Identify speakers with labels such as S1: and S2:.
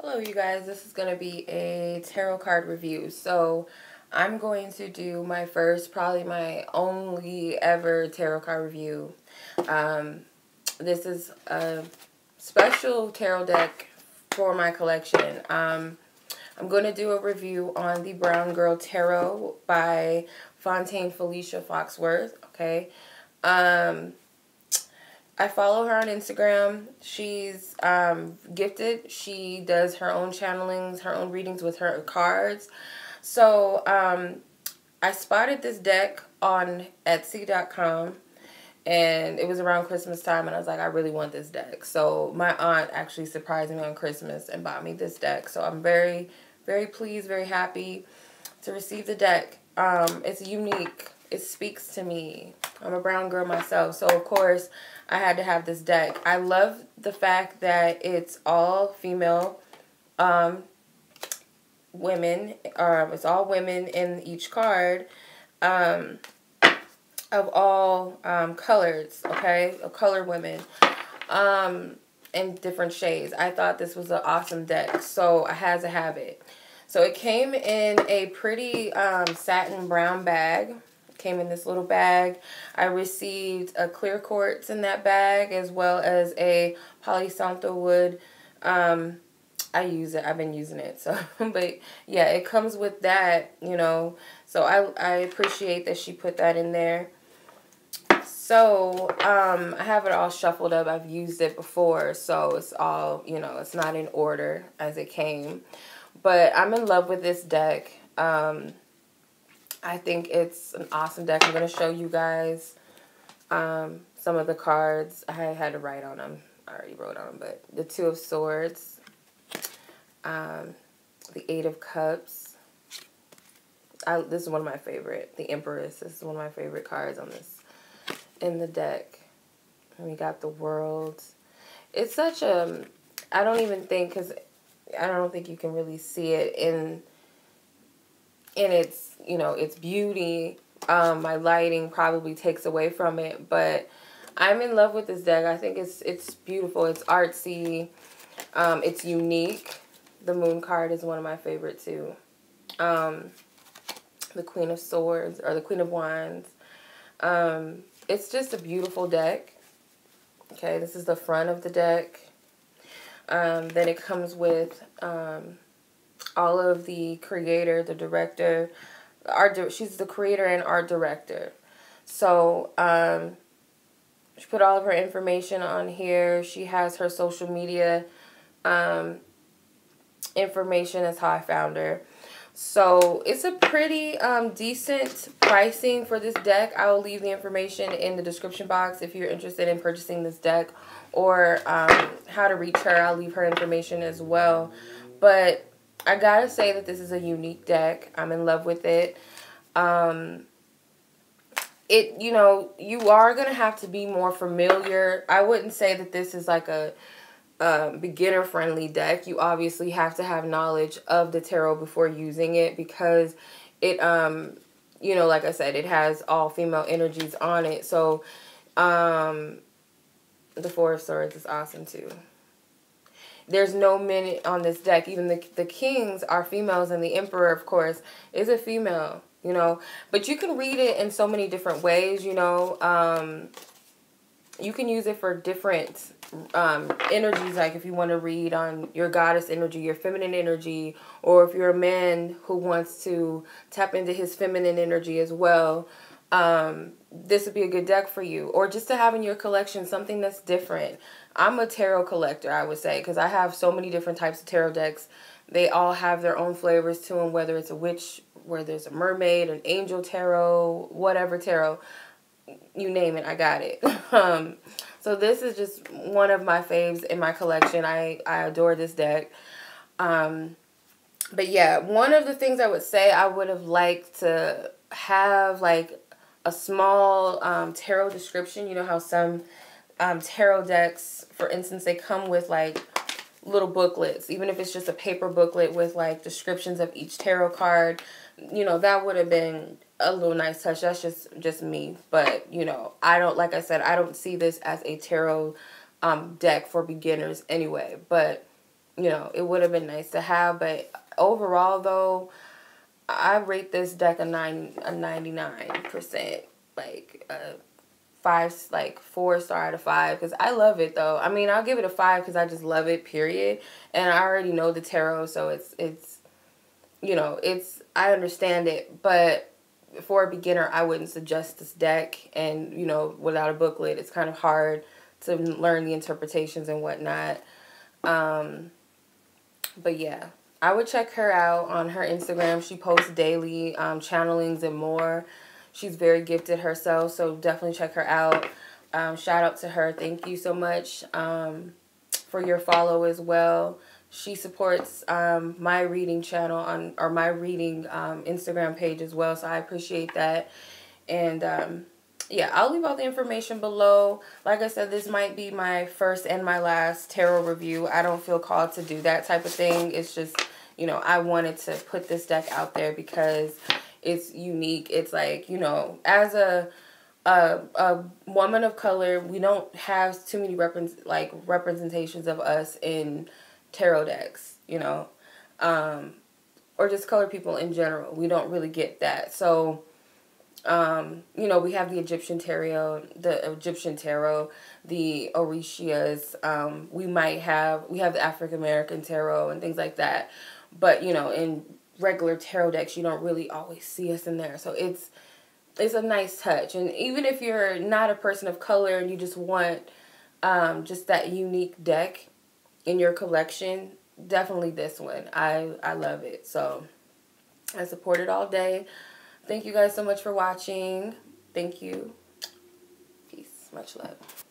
S1: Hello you guys, this is going to be a tarot card review. So I'm going to do my first, probably my only ever tarot card review. This is a special tarot deck for my collection. I'm going to do a review on the Brown Girl Tarot by Fontaine, Felisha, Foxworth. Okay. I follow her on Instagram. She's gifted. She does her own channelings, her own readings with her cards. So I spotted this deck on Etsy.com, and it was around Christmas time, and I was like, I really want this deck. So my aunt actually surprised me on Christmas and bought me this deck. So I'm very, very pleased, very happy to receive the deck. It's unique. It speaks to me. I'm a brown girl myself, so of course I had to have this deck. I love the fact that it's all female women. It's all women in each card of all colors, okay? Of color women in different shades. I thought this was an awesome deck, so I had to have it. So it came in a pretty satin brown bag. Came in this little bag. I received a clear quartz in that bag, as well as a Palo Santo wood. I use it. I've been using it. So, but yeah, it comes with that, you know. So I appreciate that she put that in there. So I have it all shuffled up. I've used it before, so it's all, you know, it's not in order as it came. But I'm in love with this deck. I think it's an awesome deck. I'm going to show you guys some of the cards. I had to write on them. I already wrote on them. But the Two of Swords, the Eight of Cups. This is one of my favorite. The Empress. This is one of my favorite cards on this in the deck. And we got the World. It's such a... I don't even think... because I don't think you can really see it in its, you know, its beauty. My lighting probably takes away from it, but I'm in love with this deck. I think it's beautiful. It's artsy. It's unique. The Moon card is one of my favorite too. The Queen of Swords, or the Queen of Wands. It's just a beautiful deck. Okay, this is the front of the deck. Then it comes with all of the creator, the director, she's the creator and art director. So she put all of her information on here. She has her social media information. That's how I found her. So it's a pretty decent pricing for this deck. I will leave the information in the description box if you're interested in purchasing this deck, or how to reach her. I'll leave her information as well. But I gotta say that this is a unique deck. I'm in love with it. You know, you are gonna have to be more familiar. I wouldn't say that this is like a beginner-friendly deck. You obviously have to have knowledge of the tarot before using it, because it, you know, like I said, it has all female energies on it. So, the Four of Swords is awesome too. There's no men on this deck. Even the kings are females, and the Emperor, of course, is a female, you know. But you can read it in so many different ways, you know. You can use it for different energies, like if you want to read on your goddess energy, your feminine energy, or if you're a man who wants to tap into his feminine energy as well. This would be a good deck for you, or just to have in your collection something that's different. I'm a tarot collector, I would say, because I have so many different types of tarot decks. They all have their own flavors to them, whether it's a witch, where there's a mermaid, an angel tarot, whatever tarot, you name it, I got it. So this is just one of my faves in my collection. I adore this deck. But yeah, one of the things I would say, I would have liked to have like a small tarot description. You know how some tarot decks, for instance, they come with like little booklets, even if it's just a paper booklet with like descriptions of each tarot card. You know, that would have been a little nice touch. That's just me. But, you know, I don't, like I said, I don't see this as a tarot deck for beginners anyway. But you know, it would have been nice to have. But overall, though, I rate this deck a 99%, like a 4-star out of 5, because I love it though. I mean, I'll give it a 5 because I just love it, period. And I already know the tarot, so it's you know, I understand it, but for a beginner, I wouldn't suggest this deck. And, you know, without a booklet, it's kind of hard to learn the interpretations and whatnot. But yeah, I would check her out on her Instagram. She posts daily channelings and more. She's very gifted herself, so definitely check her out. Shout out to her. Thank you so much for your follow as well. She supports my reading channel or my reading Instagram page as well, so I appreciate that. And yeah, I'll leave all the information below. Like I said, this might be my first and my last tarot review. I don't feel called to do that type of thing. It's just, you know, I wanted to put this deck out there because it's unique. It's like, you know, as a woman of color, we don't have too many representations of us in tarot decks, you know, or just colored people in general. We don't really get that. So, you know, we have the Egyptian tarot, the Orishas. We have the African American tarot and things like that. But, you know, in regular tarot decks, you don't really always see us in there. So it's a nice touch. And even if you're not a person of color and you just want just that unique deck in your collection, definitely this one. I love it. So I support it all day. Thank you guys so much for watching. Thank you. Peace. Much love.